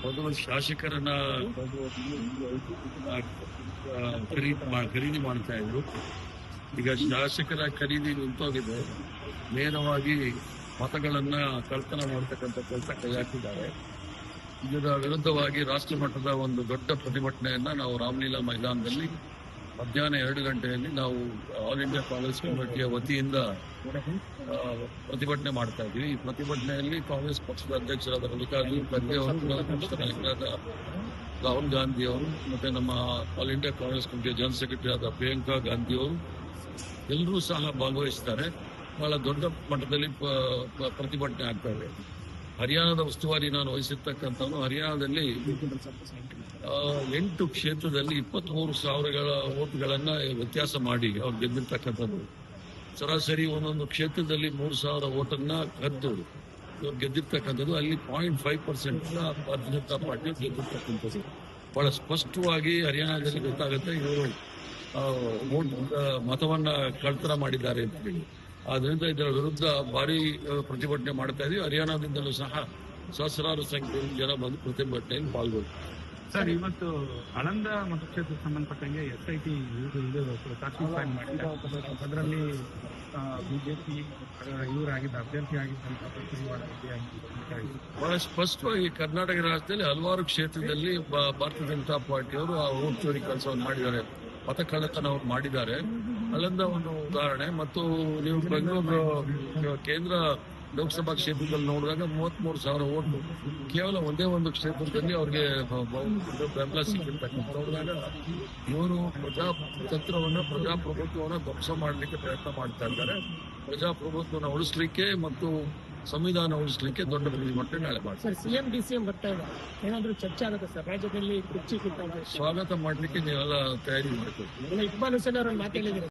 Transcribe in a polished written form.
ಮೊದಲು ಶಾಸಕರನ್ನ ಖರೀದಿ ಮಾಡ್ತಾ ಇದ್ರು. ಈಗ ಶಾಸಕರ ಖರೀದಿ ನಿಂತೋಗಿದೆ. ನೇರವಾಗಿ ಮತಗಳನ್ನ ಕಳ್ತನ ಮಾಡತಕ್ಕಂಥ ಕೆಲಸ ಕೈ ಹಾಕಿದ್ದಾರೆ. ಇದರ ವಿರುದ್ಧವಾಗಿ ರಾಷ್ಟ್ರ ಮಟ್ಟದ ಒಂದು ದೊಡ್ಡ ಪ್ರತಿಭಟನೆಯನ್ನ ನಾವು ರಾಮಲೀಲಾ ಮೈದಾನದಲ್ಲಿ ಮಧ್ಯಾಹ್ನ 2 ಗಂಟೆಯಲ್ಲಿ ನಾವು ಆಲ್ ಇಂಡಿಯಾ ಕಾಂಗ್ರೆಸ್ ಕಮಿಟಿಯ ವತಿಯಿಂದ ಪ್ರತಿಭಟನೆ ಮಾಡ್ತಾ ಇದ್ವಿ. ಈ ಪ್ರತಿಭಟನೆಯಲ್ಲಿ ಕಾಂಗ್ರೆಸ್ ಪಕ್ಷದ ಅಧ್ಯಕ್ಷರಾದ ಮಲ್ಲಿಕಾರ್ಜುನ್ ಖರ್ಗೆ ಅವರು, ಪಕ್ಷದ ನಾಯಕರಾದ ರಾಹುಲ್ ಗಾಂಧಿ ಅವರು, ಮತ್ತೆ ನಮ್ಮ ಆಲ್ ಇಂಡಿಯಾ ಕಾಂಗ್ರೆಸ್ ಕಮಿಟಿಯ ಜನರಲ್ ಸೆಕ್ರೆಟರಿ ಆದ ಪ್ರಿಯಾಂಕಾ ಗಾಂಧಿ ಅವರು ಎಲ್ಲರೂ ಸಹ ಭಾಗವಹಿಸ್ತಾರೆ. ಬಹಳ ದೊಡ್ಡ ಮಟ್ಟದಲ್ಲಿ ಪ್ರತಿಭಟನೆ ಆಗ್ತಾ ಇದೆ. ಹರಿಯಾಣದ ಉಸ್ತುವಾರಿ ನಾನು ವಹಿಸಿರ್ತಕ್ಕಂಥದ್ದು. ಹರಿಯಾಣದಲ್ಲಿ 8 ಕ್ಷೇತ್ರದಲ್ಲಿ 23,000 ಓಟ್ಗಳನ್ನ ವ್ಯತ್ಯಾಸ ಮಾಡಿ ಅವ್ರು ಗೆದ್ದಿರ್ತಕ್ಕಂಥದ್ದು. ಸರಾಸರಿ ಒಂದೊಂದು ಕ್ಷೇತ್ರದಲ್ಲಿ 3,000 ಓಟನ್ನ ಕದ್ದು ಇವ್ರು ಗೆದ್ದಿರ್ತಕ್ಕಂಥದ್ದು. ಅಲ್ಲಿ 0.5% ಭಾರತೀಯ ಜನತಾ ಪಾರ್ಟಿ ಗೆದ್ದಿರ್ತಕ್ಕಂಥದ್ದು. ಬಹಳ ಸ್ಪಷ್ಟವಾಗಿ ಹರಿಯಾಣದಲ್ಲಿ ಗೊತ್ತಾಗುತ್ತೆ ಇವರು ಮತವನ್ನ ಕಳ್ತನ ಮಾಡಿದ್ದಾರೆ ಅಂತ ಹೇಳಿ. ಆದ್ರಿಂದ ಇದರ ವಿರುದ್ಧ ಭಾರಿ ಪ್ರತಿಭಟನೆ ಮಾಡ್ತಾ ಇದ್ವಿ. ಹರಿಯಾಣದಿಂದಲೂ ಸಹ ಸಹಸ್ರಾರು ಸಂಖ್ಯೆಯಲ್ಲಿ ಜನ ಬಂದು ಪ್ರತಿಭಟನೆಯಲ್ಲಿ ಪಾಲ್ಗೊಂಡು. ಸರ್, ಇವತ್ತು ಆಳಂದ ಮತಕ್ಷೇತ್ರಕ್ಕೆ ಸಂಬಂಧಪಟ್ಟಂಗೆ SIT ಕ್ಲಾಸಿಫೈ ಮಾಡಿದ್ದಾರೆ. ಅದರಲ್ಲಿ ಬಿಜೆಪಿ ಇವರಾಗಿದ್ದ ಅಭ್ಯರ್ಥಿ ಆಗಿದ್ದಂತ ಬಹಳ ಸ್ಪಷ್ಟವಾಗಿ ಕರ್ನಾಟಕ ರಾಜ್ಯದಲ್ಲಿ ಹಲವಾರು ಕ್ಷೇತ್ರದಲ್ಲಿ ಭಾರತೀಯ ಜನತಾ ಪಾರ್ಟಿಯವರು ಆ ವೋಟ್ ಚೋರಿ ಕೆಲಸವನ್ನು ಮಾಡಿದ್ದಾರೆ, ಮತ ಕಳ್ಳತನ ಅವರು ಮಾಡಿದ್ದಾರೆ. ಅಲ್ಲಿಂದ ಒಂದು ಉದಾಹರಣೆ. ಮತ್ತು ನೀವು ಬೆಂಗಳೂರು ಕೇಂದ್ರ ಲೋಕಸಭಾ ಕ್ಷೇತ್ರದಲ್ಲಿ ನೋಡಿದಾಗ 33,000 ಓಟು ಕೇವಲ ಒಂದೇ ಒಂದು ಕ್ಷೇತ್ರದಲ್ಲಿ ಅವ್ರಿಗೆ ಬೆಂಬಲ ಸಿಕ್ಕಿರ್ತಕ್ಕಂಥ ನೋಡಿದಾಗ ಇವರು ಪ್ರಜಾಪ್ರಭುತ್ವವನ್ನು ಧ್ವಂಸ ಮಾಡಲಿಕ್ಕೆ ಪ್ರಯತ್ನ ಮಾಡ್ತಾ ಇದ್ದಾರೆ. ಪ್ರಜಾಪ್ರಭುತ್ವವನ್ನು ಉಳಿಸ್ಲಿಕ್ಕೆ ಮತ್ತು ಸಂವಿಧಾನ ಉಳಿಸ್ಲಿಕ್ಕೆ ದೊಡ್ಡ ಪ್ರತಿಭಟನೆ ನಾಳೆ ಮಾಡ್ತಾರೆ. ಸಿಎಂ DCM ಬರ್ತಾ ಇದೆ, ಏನಾದ್ರೂ ಚರ್ಚೆ ಆಗುತ್ತೆ ಸರ್? ರಾಜ್ಯದಲ್ಲಿ ಕುರ್ಚಿ ಸ್ವಾಗತ ಮಾಡ್ಲಿಕ್ಕೆ ನೀವೆಲ್ಲ ತಯಾರಿ ಮಾಡ್ತೀವಿ. ಇಕ್ಬಾಲ್ ಹುಸೇನ್ ಅವರನ್ನು ಮಾತಾಡಿದ್ರೆ